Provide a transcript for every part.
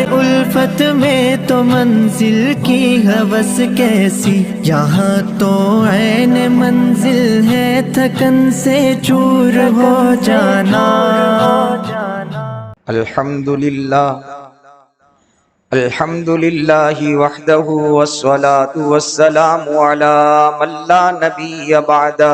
الفت میں تو منزل کی ہوس کیسی، یہاں تو عین منزل ہے تھکن سے چور ہو جانا۔ الحمدللہ وحدہ والصلاة والسلام علی من لا نبی بعدہ،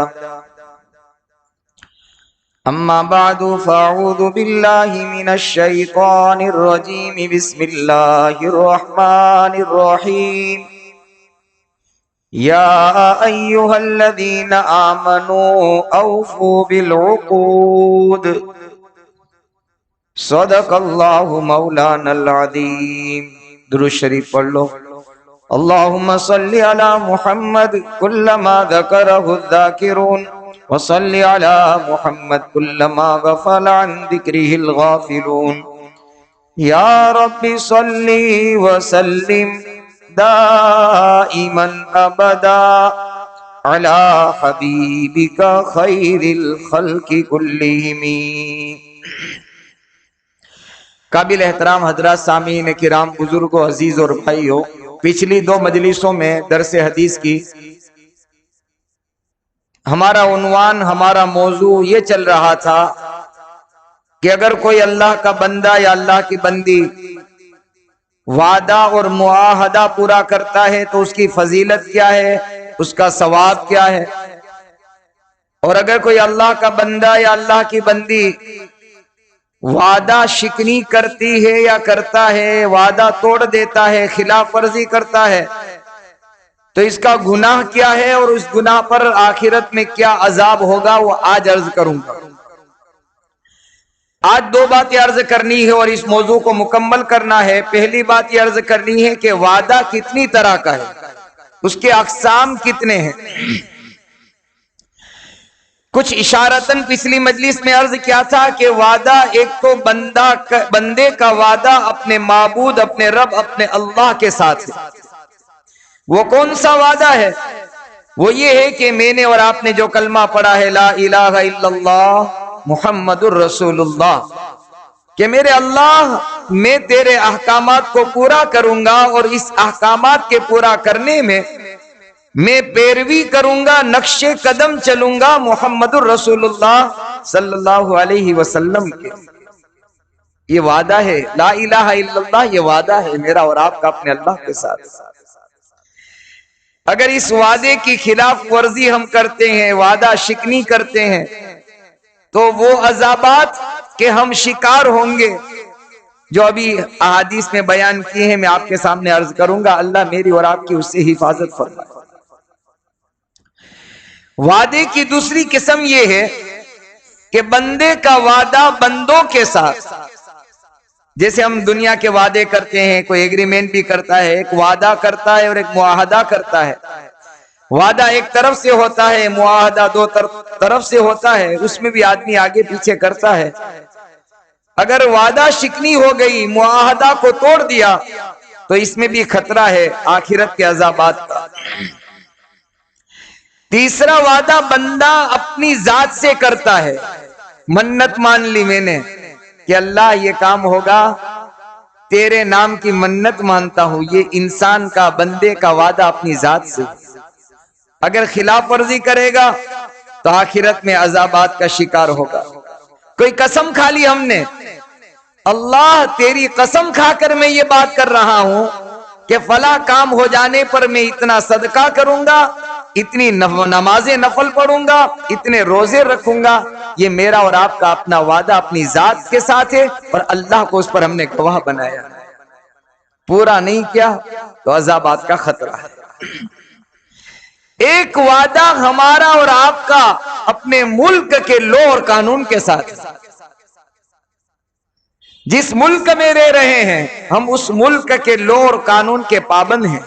اما بعد فاعوذ باللہ من الشیطان الرجیم، بسم اللہ الرحمن الرحیم۔ یا ایہا الذین آمنوا اوفوا بالعقود، صدق اللہ مولانا العظیم۔ درود شریف پڑھ لو۔ اللہم صلی علی محمد کلما ذکرہ الذاکرون، وصلی علی محمد کلما غفل عن ذکرہ الغافلون۔ یا رب صلی وسلم دائما ابدا علی حبیبک خیر الخلق کلہم۔ قابل احترام حضرات، سامعین کرام، بزرگوں، عزیز اور بھائیو، پچھلی 2 مجلسوں میں درس حدیث کی ہمارا عنوان، ہمارا موضوع یہ چل رہا تھا کہ اگر کوئی اللہ کا بندہ یا اللہ کی بندی وعدہ اور معاہدہ پورا کرتا ہے تو اس کی فضیلت کیا ہے، اس کا ثواب کیا ہے، اور اگر کوئی اللہ کا بندہ یا اللہ کی بندی وعدہ شکنی کرتی ہے یا کرتا ہے، وعدہ توڑ دیتا ہے، خلاف ورزی کرتا ہے، تو اس کا گناہ کیا ہے اور اس گناہ پر آخرت میں کیا عذاب ہوگا، وہ آج عرض کروں گا۔ آج 2 باتیں عرض کرنی ہے اور اس موضوع کو مکمل کرنا ہے۔ پہلی بات یہ عرض کرنی ہے کہ وعدہ کتنی طرح کا ہے، اس کے اقسام کتنے ہیں۔ کچھ اشارتاً پچھلی مجلس میں عرض کیا تھا کہ وعدہ ایک تو بندے کا وعدہ اپنے معبود، اپنے رب، اپنے اللہ کے ساتھ ہے۔ وہ کون سا وعدہ ہے؟ وہ یہ ہے کہ میں نے اور آپ نے جو کلمہ پڑھا ہے، لا الہ الا اللہ محمد الرسول اللہ، کہ میرے اللہ، میں تیرے احکامات کو پورا کروں گا اور اس احکامات کے پورا کرنے میں میں پیروی کروں گا، نقش قدم چلوں گا محمد الرسول اللہ صلی اللہ علیہ وسلم کے۔ یہ وعدہ ہے، لا الہ الا اللہ، یہ وعدہ ہے میرا اور آپ کا اپنے اللہ کے ساتھ۔ اگر اس وعدے کی خلاف ورزی ہم کرتے ہیں، وعدہ شکنی کرتے ہیں، تو وہ عذابات کے ہم شکار ہوں گے جو ابھی احادیث میں بیان کیے ہیں، میں آپ کے سامنے عرض کروں گا۔ اللہ میری اور آپ کی اس سے حفاظت فرمائے۔ وعدے کی دوسری قسم یہ ہے کہ بندے کا وعدہ بندوں کے ساتھ، جیسے ہم دنیا کے وعدے کرتے ہیں، کوئی ایگریمنٹ بھی کرتا ہے، ایک وعدہ کرتا ہے اور ایک معاہدہ کرتا ہے۔ وعدہ ایک طرف سے ہوتا ہے، معاہدہ 2 طرف سے ہوتا ہے، اس میں بھی آدمی آگے پیچھے کرتا ہے۔ اگر وعدہ شکنی ہو گئی، معاہدہ کو توڑ دیا، تو اس میں بھی خطرہ ہے آخرت کے عذابات کا۔ تیسرا وعدہ بندہ اپنی ذات سے کرتا ہے، منت مان لی میں نے کہ اللہ یہ کام ہوگا، تیرے نام کی منت مانتا ہوں۔ یہ انسان کا، بندے کا وعدہ اپنی ذات سے۔ اگر خلاف ورزی کرے گا تو آخرت میں عذابات کا شکار ہوگا۔ کوئی قسم کھا لی ہم نے، اللہ تیری قسم کھا کر میں یہ بات کر رہا ہوں کہ فلاں کام ہو جانے پر میں اتنا صدقہ کروں گا، اتنی نمازیں نفل پڑھوں گا، اتنے روزے رکھوں گا۔ یہ میرا اور آپ کا اپنا وعدہ اپنی ذات کے ساتھ ہے، اور اللہ کو اس پر ہم نے گواہ بنایا۔ پورا نہیں کیا تو عذابات کا خطرہ ہے۔ ایک وعدہ ہمارا اور آپ کا اپنے ملک کے لو اور قانون کے ساتھ، جس ملک میں رہ رہے ہیں ہم اس ملک کے لو اور قانون کے پابند ہیں۔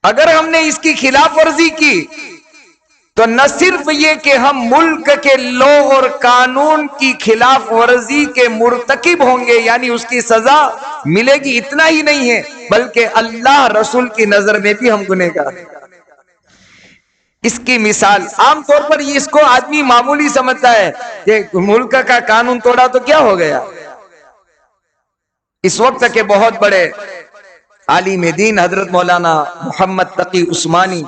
اگر ہم نے اس کی خلاف ورزی کی تو نہ صرف یہ کہ ہم ملک کے لو اور قانون کی خلاف ورزی کے مرتکب ہوں گے، یعنی اس کی سزا ملے گی، اتنا ہی نہیں ہے بلکہ اللہ رسول کی نظر میں بھی ہم گنہگار ہیں۔ اس کی مثال عام طور پر اس کو آدمی معمولی سمجھتا ہے کہ ملک کا قانون توڑا تو کیا ہو گیا، اس وقت کے بہت بڑے عالم دین حضرت مولانا محمد تقی عثمانی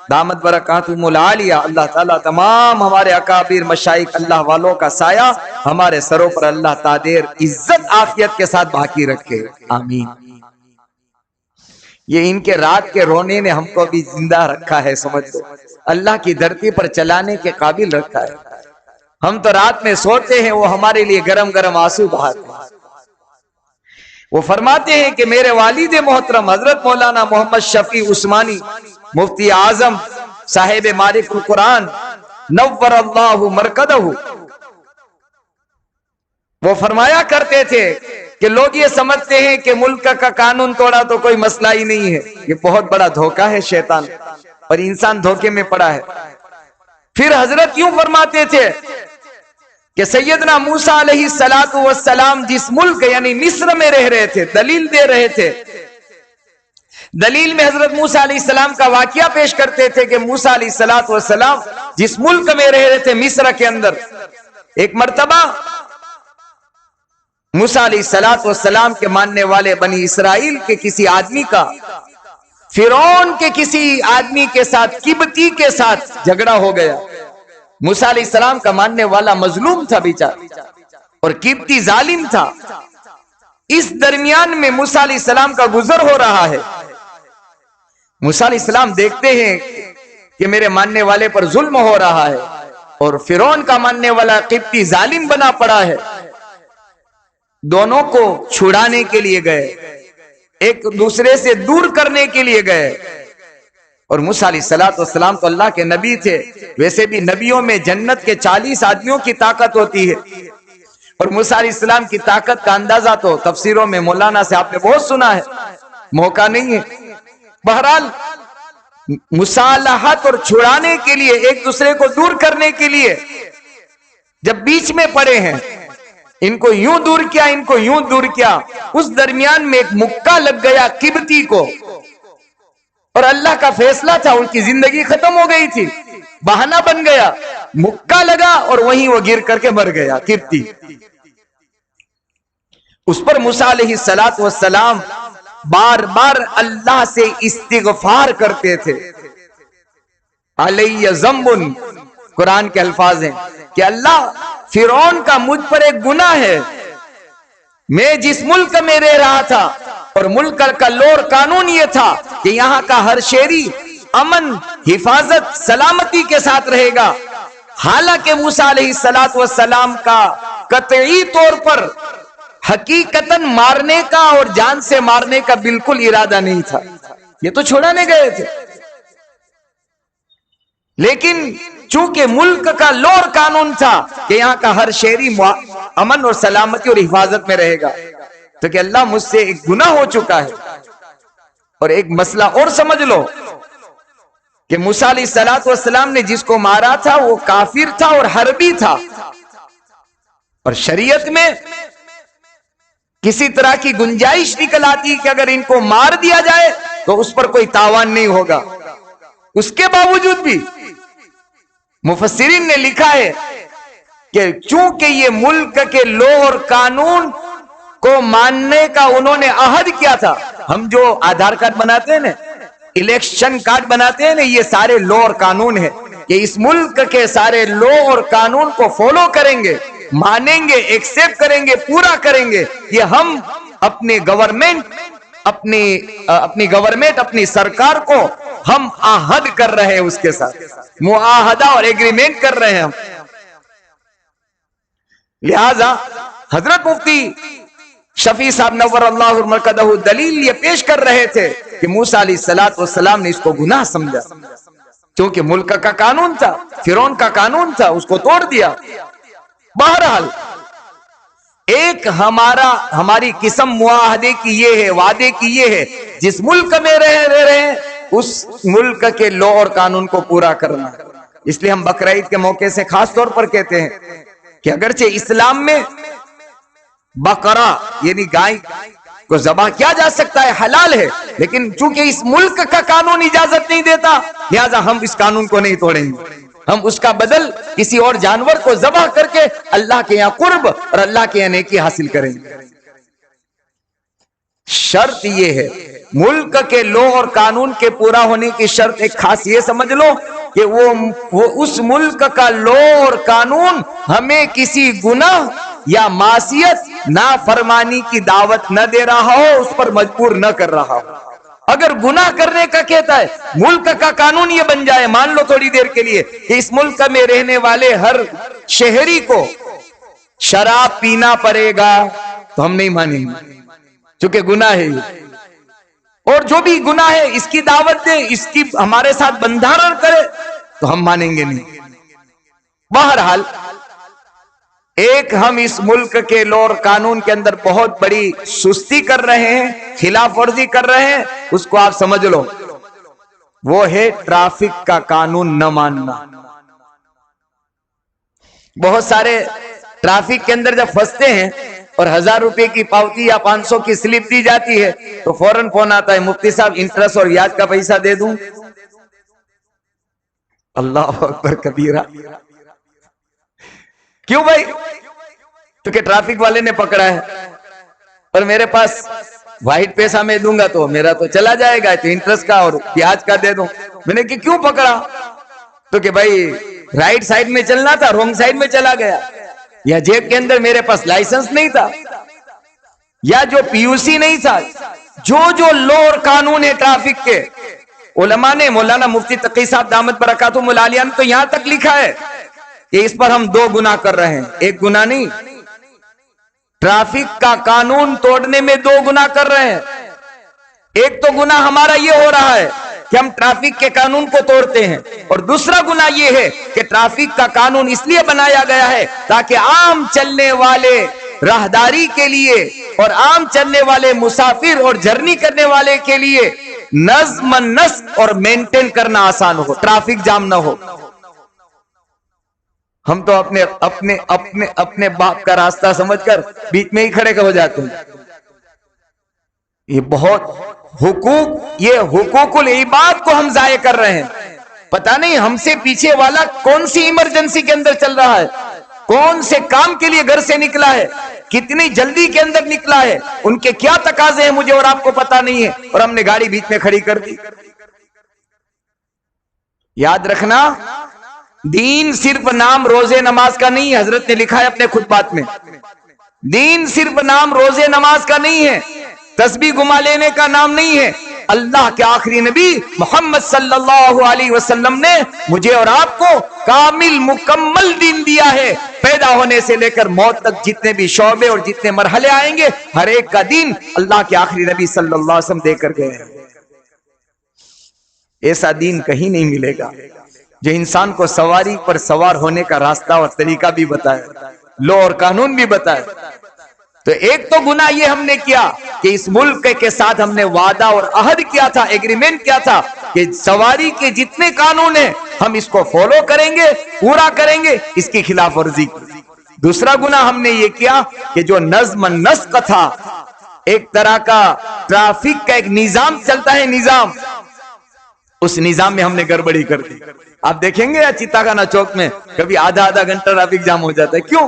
دامت برکاتہم العالیہ، اللہ تعالیٰ تمام ہمارے اکابر مشائخ اللہ والوں کا سایہ ہمارے سروں پر اللہ تعالی عزت عافیت کے ساتھ باقی رکھے، آمین۔ یہ ان کے رات کے رونے نے ہم کو بھی زندہ رکھا ہے، سمجھ لو، اللہ کی دھرتی پر چلانے کے قابل رکھا ہے۔ ہم تو رات میں سوتے ہیں، وہ ہمارے لیے گرم گرم آنسو بہاتے ہیں۔ وہ فرماتے ہیں کہ میرے والد محترم حضرت مولانا محمد شفیع عثمانی مفتی اعظم صاحب مالک القرآن نور اللہ مرکدہ، وہ فرمایا کرتے تھے کہ لوگ یہ سمجھتے ہیں کہ ملک کا قانون توڑا تو کوئی مسئلہ ہی نہیں ہے، یہ بہت بڑا دھوکہ ہے شیطان، اور انسان دھوکے میں پڑا ہے۔ پھر حضرت یوں فرماتے تھے کہ سیدنا موسیٰ علیہ السلام جس ملک یعنی مصر میں رہ رہے تھے، دلیل دے رہے تھے، دلیل میں حضرت موسیٰ علیہ السلام کا واقعہ پیش کرتے تھے کہ موسیٰ علیہ السلام جس ملک میں رہ رہے تھے مصر کے اندر، ایک مرتبہ موسیٰ علیہ السلام کے ماننے والے بنی اسرائیل کے کسی آدمی کا فرعون کے کسی آدمی کے ساتھ، قبطی کے ساتھ جھگڑا ہو گیا۔ موسیٰ علیہ السلام کا ماننے والا مظلوم تھا بیچارہ، اور قبطی ظالم تھا۔ اس درمیان میں موسیٰ علیہ السلام کا گزر ہو رہا ہے۔ موسیٰ علیہ السلام دیکھتے ہیں کہ میرے ماننے والے پر ظلم ہو رہا ہے، اور فرعون کا ماننے والا قبطی ظالم بنا پڑا ہے۔ دونوں کو چھڑانے کے لیے گئے، ایک دوسرے سے دور کرنے کے لیے گئے، اور موسیٰ علیہ السلام تو اللہ کے نبی تھے، ویسے بھی نبیوں میں جنت کے 40 آدمیوں کی طاقت ہوتی ہے، اور موسیٰ علیہ السلام کی طاقت کا اندازہ تو تفسیروں میں مولانا سے آپ نے بہت سنا ہے، موقع نہیں ہے۔ بہرحال مصالحت اور چھڑانے کے لیے، ایک دوسرے کو دور کرنے کے لیے جب بیچ میں پڑے ہیں، ان کو یوں دور کیا، ان کو یوں دور کیا، اس درمیان میں ایک مکہ لگ گیا قبطی کو، اور اللہ کا فیصلہ تھا، ان کی زندگی ختم ہو گئی تھی، بہانہ بن گیا، مکہ لگا اور وہیں وہ گر کر کے مر گیا قبطی۔ اس پر موسیٰ علیہ السلام بار بار اللہ سے استغفار کرتے تھے۔ علیہ ذنب، قرآن کے الفاظ ہیں کہ اللہ، فرعون کا مجھ پر ایک گناہ ہے، میں جس ملک میں رہ رہا تھا اور ملک کا لور قانون یہ تھا کہ یہاں کا ہر شہری امن، حفاظت، سلامتی کے ساتھ رہے گا، حالانکہ موسیٰ علیہ السلام کا قطعی طور پر حقیقتاً مارنے کا اور جان سے مارنے کا بالکل ارادہ نہیں تھا، یہ تو چھوڑانے گئے تھے، لیکن چونکہ ملک کا لور قانون تھا کہ یہاں کا ہر شہری امن اور سلامتی اور حفاظت میں رہے گا، تو کہ اللہ مجھ سے ایک گناہ ہو چکا ہے۔ اور ایک مسئلہ اور سمجھ لو کہ موسیٰ علیہ السلام نے جس کو مارا تھا وہ کافر تھا اور حربی تھا، اور شریعت میں کسی طرح کی گنجائش نکل آتی کہ اگر ان کو مار دیا جائے تو اس پر کوئی تاوان نہیں ہوگا۔ اس کے باوجود بھی مفسرین نے لکھا ہے کہ چونکہ یہ ملک کے لو اور قانون کو ماننے کا انہوں نے عہد کیا تھا، ہم جو آدھار کارڈ بناتے ہیں نا، الیکشن کارڈ بناتے ہیں نا، یہ سارے لو اور قانون ہے کہ اس ملک کے سارے لو اور قانون کو فالو کریں گے، مانیں گے، ایکسپٹ کریں گے، پورا کریں گے۔ یہ ہم اپنی گورنمنٹ، اپنی سرکار کو ہم عہد کر رہے ہیں، اس کے ساتھ معاہدہ اور ایگریمنٹ کر رہے ہیں ہم۔ لہذا حضرت مفتی شفیع صاحب نور اللہ مرکدہ دلیل یہ پیش کر رہے تھے کہ موسیٰ علیہ السلام نے اس کو گناہ سمجھا، کیونکہ ملک کا قانون تھا، فرعون کا قانون تھا، اس کو توڑ دیا۔ بہرحال ایک ہماری قسم معاہدے کی یہ ہے، وعدے کی یہ ہے، جس ملک میں رہ رہے ہیں اس ملک کے لو اور قانون کو پورا کرنا۔ اس لیے ہم بقرعید کے موقع سے خاص طور پر کہتے ہیں کہ اگرچہ اسلام میں بقرہ یعنی گائے کو ذبح کیا جا سکتا ہے، حلال ہے، لیکن چونکہ اس ملک کا قانون اجازت نہیں دیتا، لہذا ہم اس قانون کو نہیں توڑیں گے، ہم اس کا بدل کسی اور جانور کو ذبح کر کے اللہ کے یہاں قرب اور اللہ کے یہاں نیکی حاصل کریں گے۔ شرط یہ ہے، ملک کے لو اور قانون کے پورا ہونے کی شرط ایک خاص یہ سمجھ لو کہ وہ اس ملک کا لو اور قانون ہمیں کسی گناہ یا معصیت نافرمانی کی دعوت نہ دے رہا ہو، اس پر مجبور نہ کر رہا ہو۔ اگر گناہ کرنے کا کہتا ہے، ملک کا قانون یہ بن جائے، مان لو تھوڑی دیر کے لیے کہ اس ملک میں رہنے والے ہر شہری کو شراب پینا پڑے گا، تو ہم نہیں مانیں گے، چونکہ گناہ ہے یہ، اور جو بھی گناہ ہے اس کی دعوت دے، اس کی ہمارے ساتھ بندھارن کرے تو ہم مانیں گے نہیں۔ بہرحال ایک ہم اس ملک کے لو اور قانون کے اندر بہت بڑی سستی کر رہے ہیں، خلاف ورزی کر رہے ہیں، اس کو آپ سمجھ لو، وہ ہے ٹریفک کا قانون نہ ماننا۔ بہت سارے ٹریفک کے اندر جب پھنستے ہیں اور 1000 روپے کی پاوتی یا 500 کی سلپ دی جاتی ہے تو فوراً فون آتا ہے، مفتی صاحب انٹرسٹ اور یاد کا پیسہ دے دوں؟ اللہ اکبر کبیرہ۔ کیوں بھائی؟ کیونکہ ٹریفک والے نے پکڑا ہے، اور میرے پاس وائٹ پیسہ میں دوں گا تو میرا تو چلا جائے گا، تو انٹرسٹ کا اور پیاز کا دے دوں۔ میں نے کہ کیوں پکڑا؟ تو کہ بھائی رائٹ سائڈ میں چلنا تھا، رونگ سائڈ میں چلا گیا، یا جیب کے اندر میرے پاس لائسنس نہیں تھا، یا جو پی یو سی نہیں تھا۔ جو لو اور قانون ہے ٹریفک کے، علماء نے، مولانا مفتی تقی صاحب دامت برکاتہم العالیہ نے تو یہاں تک لکھا ہے کہ اس پر ہم 2 گناہ کر رہے ہیں، ایک گناہ نہیں، ٹریفک کا قانون توڑنے میں 2 گناہ کر رہے ہیں۔ ایک تو گناہ ہمارا یہ ہو رہا ہے کہ ہم ٹریفک کے قانون کو توڑتے ہیں، اور دوسرا گناہ یہ ہے کہ ٹریفک کا قانون اس لیے بنایا گیا ہے تاکہ عام چلنے والے راہداری کے لیے اور عام چلنے والے مسافر اور جرنی کرنے والے کے لیے نظم نسق اور مینٹین کرنا آسان ہو، ٹریفک جام نہ ہو۔ ہم تو اپنے باپ کا راستہ سمجھ کر بیچ میں ہی کھڑے ہو جاتے ہیں۔ یہ بہت یہ حقوق العباد کو ہم ضائع کر رہے ہیں۔ پتہ نہیں ہم سے پیچھے والا کون سی ایمرجنسی کے اندر چل رہا ہے، کون سے کام کے لیے گھر سے نکلا ہے، کتنی جلدی کے اندر نکلا ہے، ان کے کیا تقاضے ہیں مجھے اور آپ کو پتہ نہیں ہے، اور ہم نے گاڑی بیچ میں کھڑی کر دی۔ یاد رکھنا، دین صرف نام روزے نماز کا نہیں ہے، حضرت نے لکھا ہے اپنے خطبات میں، دین صرف نام روزے نماز کا نہیں ہے، تسبیح گما لینے کا نام نہیں ہے۔ اللہ کے آخری نبی محمد صلی اللہ علیہ وسلم نے مجھے اور آپ کو کامل مکمل دین دیا ہے۔ پیدا ہونے سے لے کر موت تک جتنے بھی شعبے اور جتنے مرحلے آئیں گے، ہر ایک کا دین اللہ کے آخری نبی صلی اللہ علیہ وسلم دے کر گئے ہیں۔ ایسا دین کہیں نہیں ملے گا جو انسان کو سواری پر سوار ہونے کا راستہ اور طریقہ بھی بتائے، لو اور قانون بھی بتائے۔ تو ایک تو گناہ یہ ہم نے کیا کہ اس ملک کے ساتھ ہم نے وعدہ اور عہد کیا تھا، ایگریمنٹ کیا تھا کہ سواری کے جتنے قانون ہیں ہم اس کو فالو کریں گے، پورا کریں گے، اس کی خلاف ورزی کی۔ دوسرا گناہ ہم نے یہ کیا کہ جو نظم نسق تھا، ایک طرح کا ٹریفک کا ایک نظام چلتا ہے، نظام، اس نظام میں ہم نے گڑبڑی کر دی۔ آپ دیکھیں گے چیتا خانہ چوک میں کبھی آدھا گھنٹہ ٹریفک جام ہو جاتا ہے، کیوں؟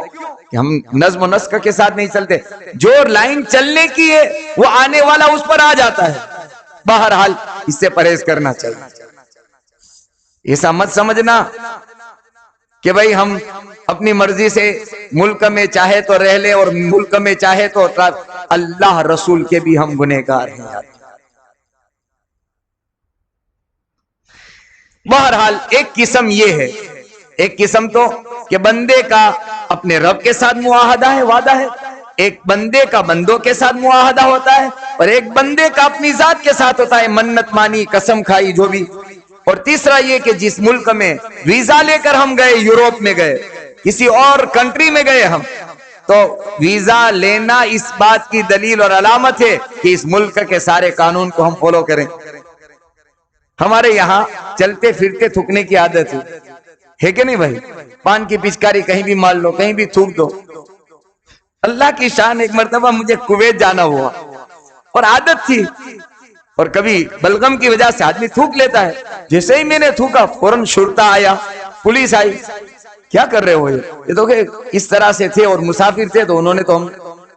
کہ ہم نظم و نسق کے ساتھ نہیں چلتے، جو لائن چلنے کی ہے وہ آنے والا اس پر آ جاتا ہے۔ بہرحال اس سے پرہیز کرنا چاہیے۔ ایسا مت سمجھنا کہ بھائی ہم اپنی مرضی سے ملک میں چاہے تو رہ لے اور ملک میں چاہے تو اللہ رسول کے بھی ہم گنہگار ہیں۔ بہرحال ایک قسم یہ ہے، ایک قسم تو کہ بندے کا اپنے رب کے ساتھ معاہدہ ہے، وعدہ ہے، ایک بندے کا بندوں کے ساتھ معاہدہ ہوتا ہے، اور ایک بندے کا اپنی ذات کے ساتھ ہوتا ہے، منت مانی، قسم کھائی، جو بھی۔ اور تیسرا یہ کہ جس ملک میں ویزا لے کر ہم گئے، یوروپ میں گئے، کسی اور کنٹری میں گئے ہم، تو ویزا لینا اس بات کی دلیل اور علامت ہے کہ اس ملک کے سارے قانون کو ہم فالو کریں۔ ہمارے یہاں چلتے پھرتے تھوکنے کی عادت ہے کہ نہیں بھائی؟ پان کی پچکاری کہیں بھی مال لو، کہیں بھی تھوک دو۔ اللہ کی شان، ایک مرتبہ مجھے کویت جانا ہوا اور عادت تھی، اور کبھی بلغم کی وجہ سے آدمی تھوک لیتا ہے، جیسے ہی میں نے تھوکا فوراً شرطہ آیا، پولیس آئی، کیا کر رہے ہو یہ تو کہ اس طرح سے تھے اور مسافر تھے، تو انہوں نے تو ہم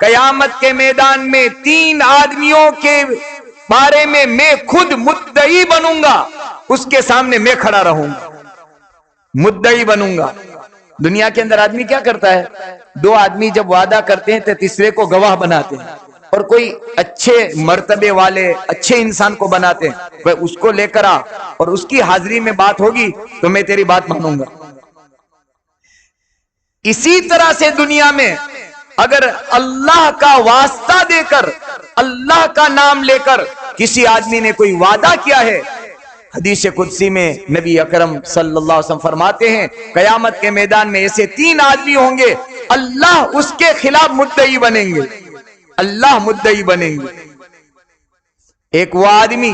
قیامت کے میدان میں 3 آدمیوں کے بارے میں خود مدعی بنوں گا، اس کے سامنے میں کھڑا رہوں گا، مدعی بنوں گا۔ دنیا کے اندر آدمی کیا کرتا ہے؟ 2 آدمی جب وعدہ کرتے ہیں تو تیسرے کو گواہ بناتے ہیں، اور کوئی اچھے مرتبے والے اچھے انسان کو بناتے ہیں، وہ اس کو لے کر آ اور اس کی حاضری میں بات ہوگی تو میں تیری بات مانوں گا۔ اسی طرح سے دنیا میں اگر اللہ کا واسطہ دے کر، اللہ کا نام لے کر کسی آدمی نے کوئی وعدہ کیا ہے، حدیث قدسی میں نبی اکرم صلی اللہ علیہ وسلم فرماتے ہیں قیامت کے میدان میں ایسے 3 آدمی ہوں گے، اللہ اس کے خلاف مدعی بنیں گے، اللہ مدعی بنیں گے۔ ایک وہ آدمی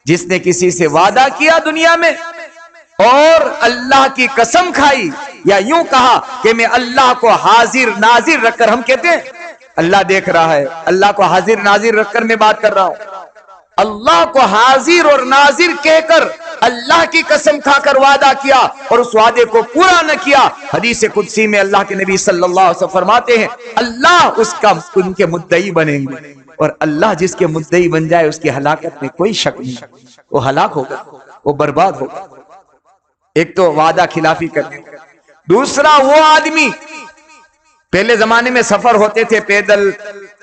جس نے کسی سے وعدہ کیا دنیا میں اور اللہ کی قسم کھائی، یا یوں کہا کہ میں اللہ کو حاضر ناظر رکھ کر، ہم کہتے ہیں اللہ دیکھ رہا ہے، اللہ کو حاضر ناظر رکھ کر میں بات کر رہا ہوں، اللہ کو حاضر اور ناظر کہہ کر اللہ کی قسم کھا کر وعدہ کیا اور اس وعدے کو پورا نہ کیا، حدیث قدسی میں اللہ کے نبی صلی اللہ علیہ وسلم فرماتے ہیں اللہ ان کے مدعی بنیں گے، اور اللہ جس کے مدعی بن جائے اس کی ہلاکت میں کوئی شک نہیں، وہ ہلاک ہوگا، وہ برباد ہوگا۔ ایک تو وعدہ خلافی کرنے، دوسرا وہ آدمی، پہلے زمانے میں سفر ہوتے تھے پیدل،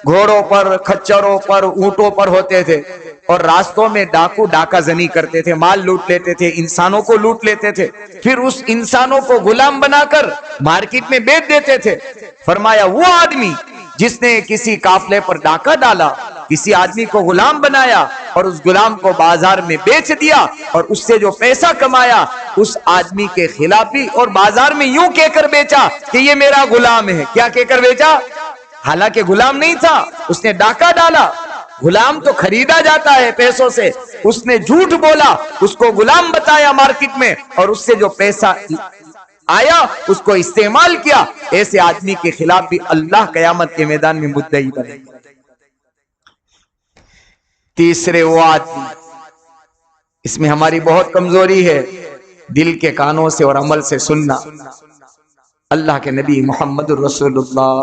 گھوڑوں پر، کھچروں پر، اونٹوں پر ہوتے تھے، اور راستوں میں ڈاکو ڈاکہ زنی کرتے تھے، مال لوٹ لیتے تھے، انسانوں کو لوٹ لیتے تھے، پھر اس انسانوں کو غلام بنا کر مارکیٹ میں بیچ دیتے تھے۔ فرمایا وہ آدمی جس نے کسی قافلے پر ڈاکہ ڈالا، کسی آدمی کو غلام بنایا اور اس غلام کو بازار میں بیچ دیا اور اس سے جو پیسہ کمایا اس آدمی کے خلاف بھی، اور بازار میں یوں کہہ کر بیچا کہ یہ میرا غلام ہے، کیا کہہ کر بیچا؟ حالانکہ غلام نہیں تھا، اس نے ڈاکہ ڈالا۔ غلام تو خریدا جاتا ہے پیسوں سے، اس نے جھوٹ بولا، اس کو غلام بتایا مارکیٹ میں، اور اس سے جو پیسہ آیا اس کو استعمال کیا۔ ایسے آدمی کے خلاف بھی اللہ قیامت کے میدان میں مدعی بنے گا۔ تیسرے وہ آدمی، اس میں ہماری بہت کمزوری ہے، دل کے کانوں سے اور عمل سے سننا۔ اللہ کے نبی محمد رسول اللہ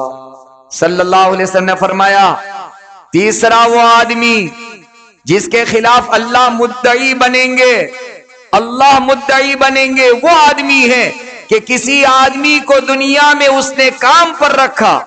صلی اللہ علیہ وسلم نے فرمایا تیسرا وہ آدمی جس کے خلاف اللہ مدعی بنیں گے، اللہ مدعی بنیں گے، وہ آدمی ہے کہ کسی آدمی کو دنیا میں اس نے کام پر رکھا،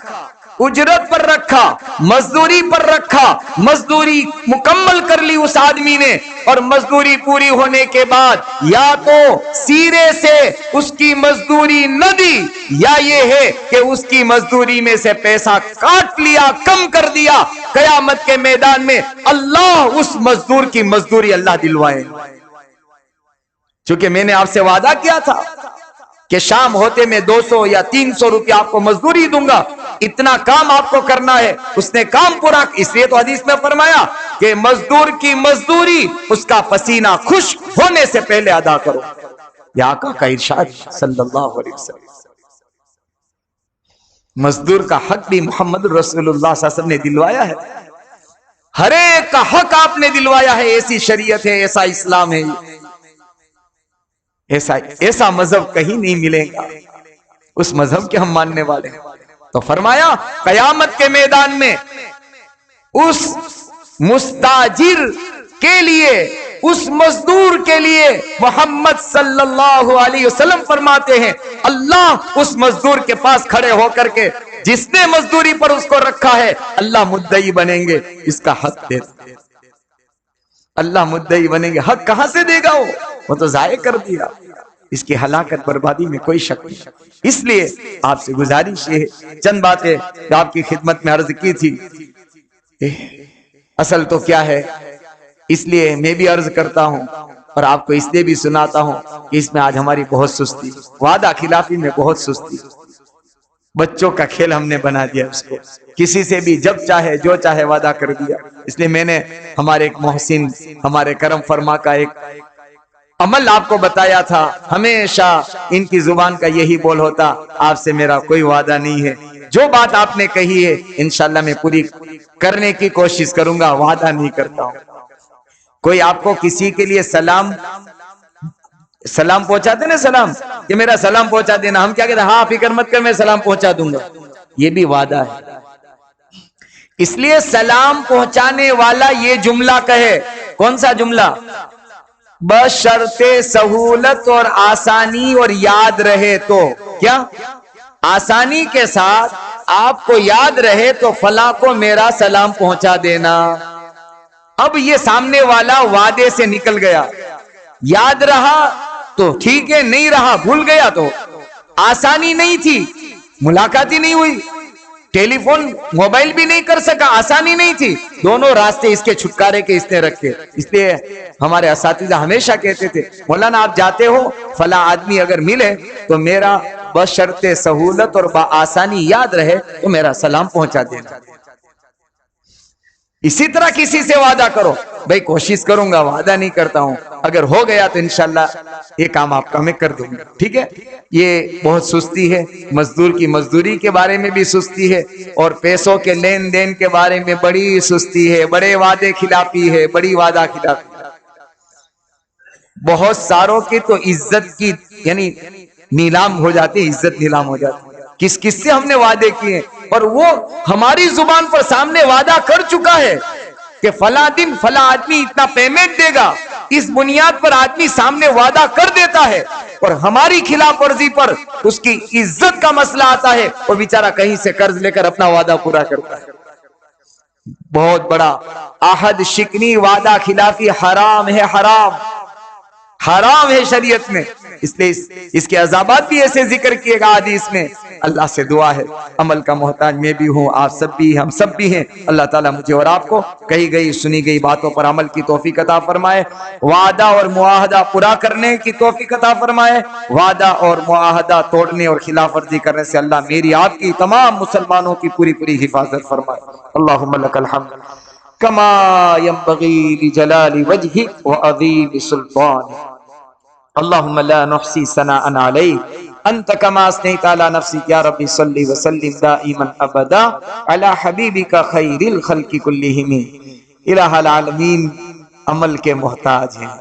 اجرت پر رکھا، مزدوری پر رکھا، مزدوری مکمل کر لی اس آدمی نے، اور مزدوری پوری ہونے کے بعد یا تو سیرے سے اس کی مزدوری نہ دی، یا یہ ہے کہ اس کی مزدوری میں سے پیسہ کاٹ لیا، کم کر دیا، قیامت کے میدان میں اللہ اس مزدور کی مزدوری اللہ دلوائے۔ چونکہ میں نے آپ سے وعدہ کیا تھا کہ شام ہوتے میں 200 یا 300 روپے آپ کو مزدوری دوں گا، اتنا کام آپ کو کرنا ہے، اس نے کام پورا، اس لیے تو حدیث میں فرمایا کہ مزدور کی مزدوری اس کا پسینہ خشک ہونے سے پہلے ادا کرو، یہ آقا کا ارشاد صلی اللہ علیہ وسلم۔ مزدور کا حق بھی محمد رسول اللہ صلی اللہ علیہ وسلم نے دلوایا ہے، ہر ایک کا حق آپ نے دلوایا ہے، ایسی شریعت ہے، ایسا اسلام ہے، ایسا مذہب کہیں نہیں ملے گا، اس مذہب کے ہم ماننے والے ہیں۔ تو فرمایا قیامت کے میدان میں اس مستاجر کے لیے، اس مزدور کے لیے محمد صلی اللہ علیہ وسلم فرماتے ہیں اللہ اس مزدور کے پاس کھڑے ہو کر کے جس نے مزدوری پر اس کو رکھا ہے اللہ مدعی بنیں گے، اس کا حق دے، اللہ مدعی بنیں گے۔ حق کہاں سے دے گا؟ وہ تو ضائع کر دیا، اس کی ہلاکت بربادی میں کوئی شک نہیں۔ اس لیے آپ سے گزارش ہے، چند باتیں جو آپ کی خدمت میں عرض کی تھی، اصل تو کیا ہے، اس لیے میں بھی عرض کرتا ہوں اور آپ کو اس لیے بھی سناتا ہوں کہ اس میں آج ہماری بہت سستی، وعدہ خلافی میں بہت سستی، بچوں کا کھیل ہم نے بنا دیا اس کو، کسی سے بھی جب چاہے جو چاہے وعدہ کر دیا۔ اس لیے میں نے ہمارے ایک محسن، ہمارے کرم فرما کا ایک عمل آپ کو بتایا تھا، ہمیشہ ان کی زبان کا یہی بول ہوتا، آپ سے میرا کوئی وعدہ نہیں ہے، جو بات آپ نے کہی ہے انشاءاللہ میں پوری کرنے کی کوشش کروں گا، وعدہ نہیں کرتا ہوں۔ کوئی آپ کو کسی کے لیے سلام سلام پہنچاتے نا سلام کہ میرا سلام پہنچا دینا, ہم کیا کہتے ہیں, ہاں فکر مت کر میں سلام پہنچا دوں گا. یہ بھی وعدہ ہے. اس لیے سلام پہنچانے والا یہ جملہ کہے. کون سا جملہ؟ بشرط سہولت اور آسانی اور یاد رہے تو. کیا آسانی کے ساتھ آپ کو یاد رہے تو فلاں کو میرا سلام پہنچا دینا. اب یہ سامنے والا وعدے سے نکل گیا. یاد رہا تو ٹھیک ہے, نہیں رہا بھول گیا تو آسانی نہیں تھی, ملاقات ہی نہیں ہوئی, ٹیلی فون موبائل بھی نہیں کر سکا, آسانی نہیں تھی. دونوں راستے اس کے چھٹکارے کے اس نے رکھے. اس لیے ہمارے اساتذہ ہمیشہ کہتے تھے, مولانا آپ جاتے ہو فلاں آدمی اگر ملے تو میرا بشرط سہولت اور بآسانی یاد رہے تو میرا سلام پہنچا دینا. اسی طرح کسی سے وعدہ کرو, بھائی کوشش کروں گا, وعدہ نہیں کرتا ہوں, اگر ہو گیا تو انشاءاللہ یہ کام آپ کا میں کر دوں گا. ٹھیک ہے, یہ بہت سستی ہے. مزدور کی مزدوری کے بارے میں بھی سستی ہے, اور پیسوں کے لین دین کے بارے میں بڑی سستی ہے, بڑے وعدے خلافی ہے, بڑی وعدہ خلافی. بہت ساروں کی تو عزت کی یعنی نیلام ہو جاتی, عزت نیلام ہو جاتی. کس کس سے ہم نے وعدے کیے, اور وہ ہماری زبان پر سامنے وعدہ کر چکا ہے کہ فلاں دن فلاں آدمی اتنا پیمنٹ دے گا. اس بنیاد پر آدمی سامنے وعدہ کر دیتا ہے, اور ہماری خلاف ورزی پر اس کی عزت کا مسئلہ آتا ہے, وہ بیچارہ کہیں سے قرض لے کر اپنا وعدہ پورا کرتا ہے. بہت بڑا عہد شکنی وعدہ خلافی حرام ہے, حرام حرام ہے شریعت میں. اس لیے اس کے عذابات بھی ایسے ذکر کیے گا حدیث میں. اللہ سے دعا ہے, عمل کا محتاج میں بھی ہوں, آپ سب بھی, ہم سب بھی ہیں. اللہ تعالیٰ مجھے اور آپ کو کہی گئی سنی گئی باتوں پر عمل کی توفیق عطا فرمائے, وعدہ اور معاہدہ پورا کرنے کی توفیق عطا فرمائے. وعدہ اور معاہدہ توڑنے اور خلاف ورزی کرنے سے اللہ میری آپ کی تمام مسلمانوں کی پوری پوری حفاظت فرمائے. اللہم لک الحمد کما ينبغي لجلال وجهك وعظیم سلطانك. اللهم لا نحصي ثناء عليك انت كما اثنيت على نفسك. يا رب صل وسلم دائما ابدا على حبيبك خير الخلق كلهم. الہ العالمین عمل کے محتاج ہیں,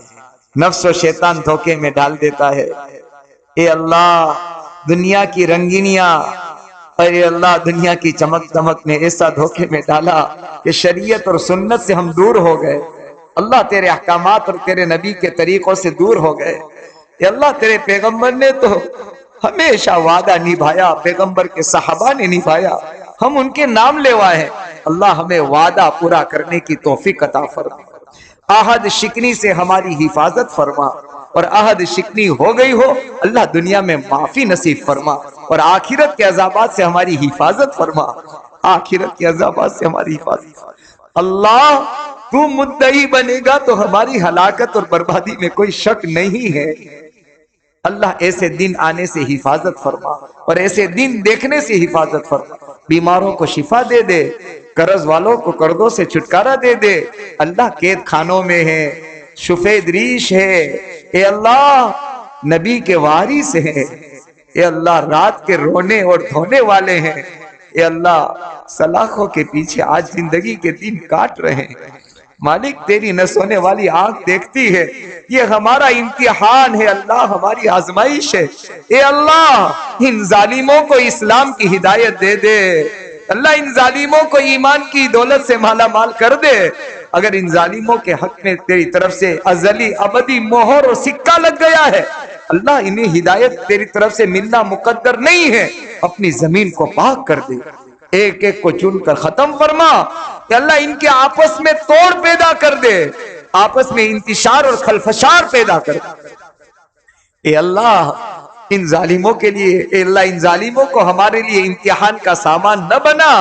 نفس و شیطان دھوکے میں ڈال دیتا ہے. اے اللہ دنیا کی رنگینیاں, اے اللہ دنیا کی چمک دمک نے ایسا دھوکے میں ڈالا کہ شریعت اور سنت سے ہم دور ہو گئے. اللہ تیرے احکامات اور تیرے نبی کے طریقوں سے دور ہو گئے. اے اللہ تیرے پیغمبر نے تو ہمیشہ وعدہ نبھایا, پیغمبر کے صحابہ نے نبھایا, ہم ان کے نام لیوائے ہیں. اللہ ہمیں وعدہ پورا کرنے کی توفیق عطا فرما. عہد شکنی سے ہماری حفاظت فرما, اور عہد شکنی ہو گئی ہو اللہ دنیا میں معافی نصیب فرما, اور آخرت کے عذابات سے ہماری حفاظت فرما. آخرت کے عذابات سے ہماری حفاظت. اللہ تو مدعی بنے گا تو ہماری ہلاکت اور بربادی میں کوئی شک نہیں ہے. اللہ ایسے دن آنے سے حفاظت فرما, اور ایسے دن دیکھنے سے حفاظت فرما. بیماروں کو شفا دے دے, قرض والوں کو قرضوں سے چھٹکارا دے دے. اللہ قید خانوں میں ہے, شفید ریش ہے, اے اللہ نبی کے وارث ہیں, اے اللہ رات کے رونے اور دھونے والے ہیں, اے اللہ سلاخوں کے پیچھے آج زندگی کے دن کاٹ رہے ہیں. مالک تیری نہ سونے والی آنکھ دیکھتی ہے, یہ ہمارا امتحان ہے اللہ, ہماری آزمائش ہے. اے اللہ ان ظالموں کو اسلام کی ہدایت دے دے. اللہ ان ظالموں کو ایمان کی دولت سے مالا مال کر دے. اگر ان ظالموں کے حق میں تیری طرف سے ازلی ابدی مہر اور سکہ لگ گیا ہے, اللہ انہیں ہدایت تیری طرف سے ملنا مقدر نہیں ہے, اپنی زمین کو پاک کر دے. ایک ایک کو چن کر ختم فرما. کہ اللہ ان کے آپس میں توڑ پیدا کر دے, آپس میں انتشار اور خلفشار پیدا کر دے. اے اللہ ان ظالموں کے لیے, اے اللہ ان ظالموں کو ہمارے لیے امتحان کا سامان نہ بنا.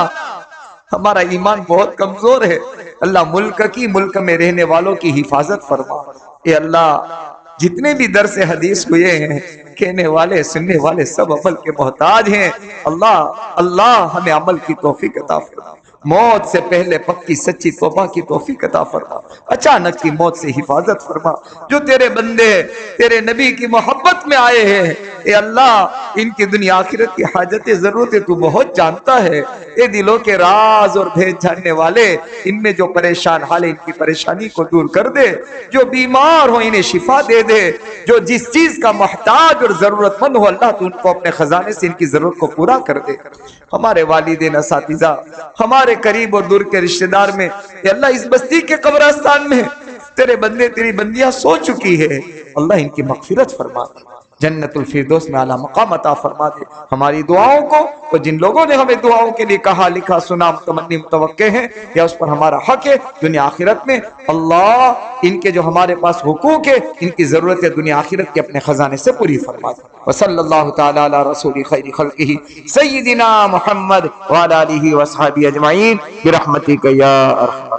ہمارا ایمان بہت کمزور ہے. اللہ ملک میں رہنے والوں کی حفاظت فرما. اے اللہ جتنے بھی درس حدیث ہوئے ہیں, کہنے والے سننے والے سب عمل کے محتاج ہیں. اللہ ہمیں عمل کی توفیق عطا فرما. موت سے پہلے پکی سچی توبہ کی توفیق عطا فرما، اچانک کی موت سے حفاظت فرما۔ جو تیرے بندے تیرے نبی کی محبت میں آئے ہیں اے اللہ، ان کی دنیا آخرت کی حاجتیں ضرورتیں تو بہت جانتا ہے، اے دلوں کے راز اور بھید جاننے والے، ان میں جو پریشان حال ہے ان کی پریشانی کو دور کر دے، جو بیمار ہو انہیں شفا دے دے، جو جس چیز کا محتاج اور ضرورت مند ہو اللہ تو ان کو اپنے خزانے سے ان کی ضرورت کو پورا کر دے۔ ہمارے والدین، اساتذہ، ہمارے قریب اور دور کے رشتہ دار میں اے اللہ اس بستی کے قبرستان میں تیرے بندے تیری بندیاں سو چکی ہے، اللہ ان کی مغفرت فرما دے، جنت الفردوس میں اعلیٰ مقام عطا فرما دے۔ ہماری دعاؤں کو اور جن لوگوں نے ہمیں دعاؤں کے لیے کہا لکھا سنا متمنی متوقع ہیں یا اس پر ہمارا حق ہے دنیا آخرت میں، اللہ ان کے جو ہمارے پاس حقوق ہے ان کی ضرورت ہے دنیا آخرت کے اپنے خزانے سے پوری فرما دے۔ وصلی اللہ تعالی علی رسول خیر خلقہ سیدنا محمد وعلی آلہ وصحبہ اجمعین برحمتک یا ارحم